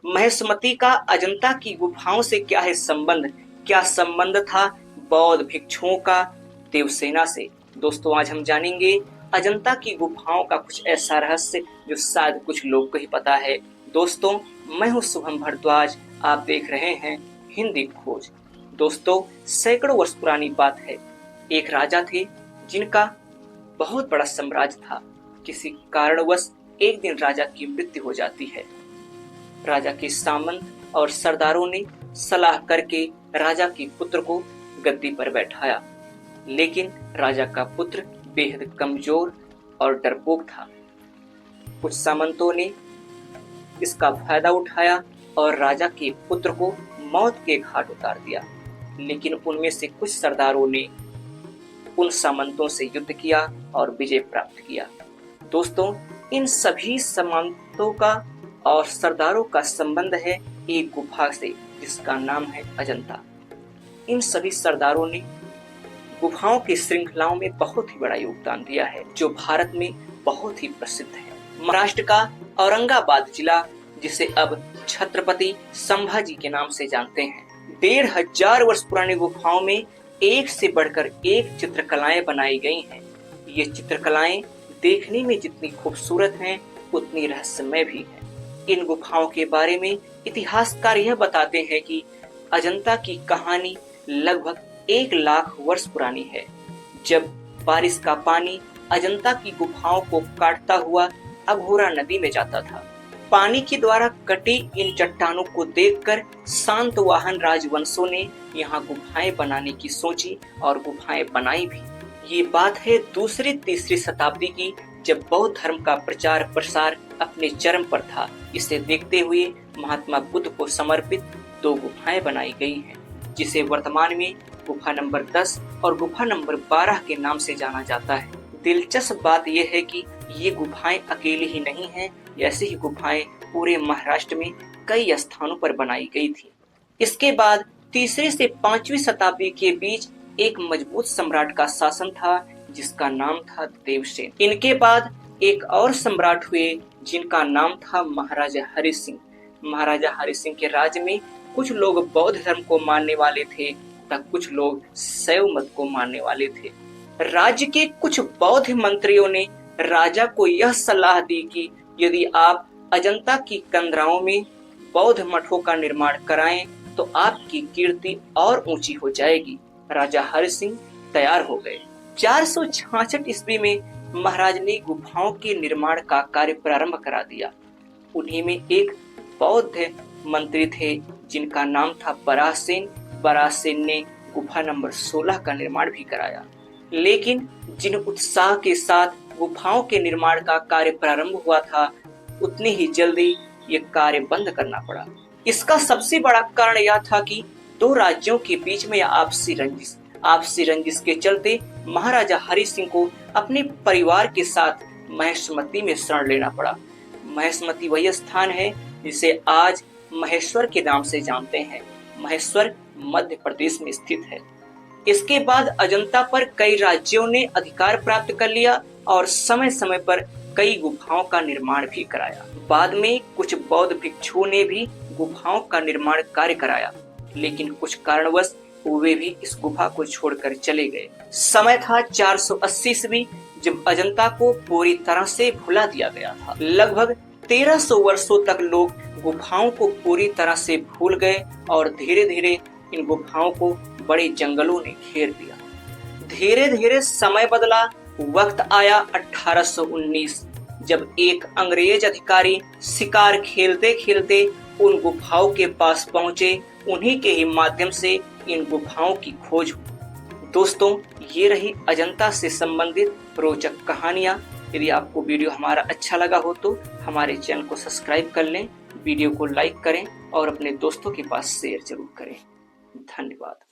महेशमती का अजंता की गुफाओं से क्या है संबंध? क्या संबंध था बौद्ध भिक्षुओं का देवसेना से? दोस्तों, आज हम जानेंगे अजंता की गुफाओं का कुछ ऐसा रहस्य जो शायद कुछ लोग को ही पता है। दोस्तों, मैं हूं शुभम भारद्वाज, आप देख रहे हैं हिंदी खोज। दोस्तों, सैकड़ों वर्ष पुरानी बात है। एक राजा थे जिनका बहुत बड़ा साम्राज्य था। किसी कारणवश एक दिन राजा की मृत्यु हो जाती है। राजा के सामंत और सरदारों ने सलाह करके राजा के पुत्र को गद्दी पर बैठाया, लेकिन राजा का पुत्र बेहद कमजोर और डरपोक था। कुछ सामंतों ने इसका फायदा उठाया और राजा के पुत्र को मौत के घाट उतार दिया, लेकिन उनमें से कुछ सरदारों ने उन सामंतों से युद्ध किया और विजय प्राप्त किया। दोस्तों, इन सभी सामंतों का और सरदारों का संबंध है एक गुफा से जिसका नाम है अजंता। इन सभी सरदारों ने गुफाओं की श्रृंखलाओं में बहुत ही बड़ा योगदान दिया है, जो भारत में बहुत ही प्रसिद्ध है। महाराष्ट्र का औरंगाबाद जिला, जिसे अब छत्रपति संभाजी के नाम से जानते हैं, 1500 वर्ष पुरानी गुफाओं में एक से बढ़कर एक चित्रकलाएं बनाई गई हैं। ये चित्रकलाएं देखने में जितनी खूबसूरत हैं, उतनी रहस्यमय भी हैं। इन गुफाओं के बारे में इतिहासकार यह बताते हैं कि अजंता की कहानी लगभग 1 लाख वर्ष पुरानी है। जब बारिश का पानी अजंता की गुफाओं को काटता हुआ अघोरा नदी में जाता था, पानी के द्वारा कटी इन चट्टानों को देखकर सातवाहन राजवंशों ने यहाँ गुफाएं बनाने की सोची और गुफाएं बनाई भी। ये बात है 2री-3री शताब्दी की, जब बौद्ध धर्म का प्रचार प्रसार अपने चरम पर था। इसे देखते हुए महात्मा बुद्ध को समर्पित 2 गुफाएं बनाई गई हैं, जिसे वर्तमान में गुफा नंबर 10 और गुफा नंबर 12 के नाम से जाना जाता है। दिलचस्प बात यह है कि ये गुफाएं अकेली ही नहीं हैं, ऐसी ही गुफाएं पूरे महाराष्ट्र में कई स्थानों पर बनाई गई थी। इसके बाद 3री से 5वीं शताब्दी के बीच एक मजबूत सम्राट का शासन था, जिसका नाम था देवसेन। इनके बाद एक और सम्राट हुए जिनका नाम था महाराजा हरि सिंह। महाराजा हरि सिंह के राज्य में कुछ लोग बौद्ध धर्म को मानने वाले थे तथा कुछ लोग शैव मत को मानने वाले थे। राज्य के कुछ बौद्ध मंत्रियों ने राजा को यह सलाह दी कि यदि आप अजंता की कंदराओं में बौद्ध मठों का निर्माण कराएं तो आपकी कीर्ति और ऊंची हो जाएगी। राजा हरि सिंह तैयार हो गए। 466 ईस्वी में महाराज ने गुफाओं के निर्माण का कार्य प्रारंभ करा दिया। उन्हीं में एक बौद्ध मंत्री थे जिनका नाम था बराहसेन। बराहसेन ने गुफा नंबर 16 का निर्माण भी कराया, लेकिन जिन उत्साह के साथ गुफाओं के निर्माण का कार्य प्रारंभ हुआ था, उतनी ही जल्दी ये कार्य बंद करना पड़ा। इसका सबसे बड़ा कारण यह था कि 2 राज्यों के बीच में आपसी रंजिश के चलते महाराजा हरि सिंह को अपने परिवार के साथ महेशमती में शरण लेना पड़ा। महेशमती वही स्थान है जिसे आज महेश्वर के नाम से जानते हैं। महेश्वर मध्य प्रदेश में स्थित है। इसके बाद अजंता पर कई राज्यों ने अधिकार प्राप्त कर लिया और समय समय पर कई गुफाओं का निर्माण भी कराया। बाद में कुछ बौद्ध भिक्षुओं ने भी गुफाओं का निर्माण कार्य कराया, लेकिन कुछ कारणवश वे भी इस गुफा को छोड़कर चले गए। समय था 480 ईस्वी, जब अजंता को पूरी तरह से भुला दिया गया था। लगभग 1300 वर्षों तक लोग गुफाओं को पूरी तरह से भूल गए और धीरे धीरे इन गुफाओं को बड़े जंगलों ने घेर लिया। धीरे धीरे समय बदला। वक्त आया 1819, जब एक अंग्रेज अधिकारी शिकार खेलते खेलते उन गुफाओं के पास पहुंचे। उन्हीं के ही माध्यम से इन गुफाओं की खोज हुई। दोस्तों, ये रही अजंता से संबंधित रोचक कहानियां। यदि आपको वीडियो हमारा अच्छा लगा हो तो हमारे चैनल को सब्सक्राइब कर लें, वीडियो को लाइक करें और अपने दोस्तों के पास शेयर जरूर करें। धन्यवाद।